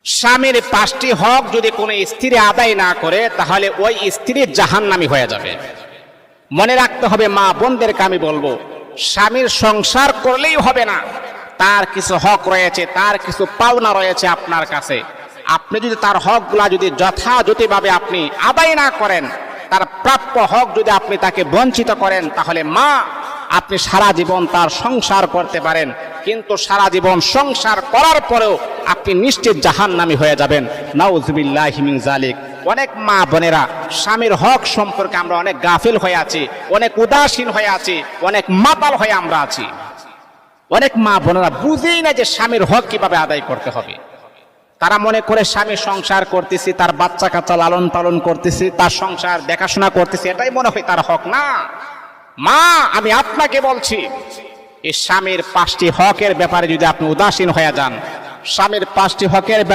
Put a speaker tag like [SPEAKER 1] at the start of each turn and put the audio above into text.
[SPEAKER 1] স্বামীর 5টি হক যদি কোনো স্ত্রী আদায় না করে তাহলে ওই স্ত্রী জাহান্নামী হয়ে যাবে। মনে রাখতে হবে, মা বোনদেরকে আমি বলবো, স্বামীর সংসার করলেই হবে না, তার কিছু হক রয়েছে, তার কিছু পাওনা রয়েছে আপনার কাছে। আপনি যদি তার হকগুলা যদি যথাযথভাবে আপনি আদায় না করেন, তার প্রাপ্য হক যদি আপনি তাকে বঞ্চিত করেন, তাহলে মা আপনি সারা জীবন তার সংসার করতে পারেন, কিন্তু সারা জীবন সংসার করার পরেও আপনি নিশ্চিত জাহান্নামী হয়ে যাবেন। নাউযুবিল্লাহি মিন যালিক। অনেক মা বোনেরা স্বামীর হক সম্পর্কে আমরা অনেক গাফিল হয়ে আছি, অনেক উদাসীন হয়ে আছি, অনেক মাতাল হয়ে আমরা আছি। অনেক মা বোনেরা বুঝেই না যে স্বামীর হক কিভাবে আদায় করতে হবে। তারা মনে করে স্বামী সংসার করতেছি, তার বাচ্চা কাচ্চা লালন পালন করতেছি, তার সংসার দেখাশোনা করতেছি, এটাই মনে হয় তার হক। না মা, আমি আপনাকে বলছি, এই স্বামীর 5টি হকের ব্যাপারে যদি আপনি উদাসীন হয়ে যান, স্বামীর 5টি হকের ব্যাপারে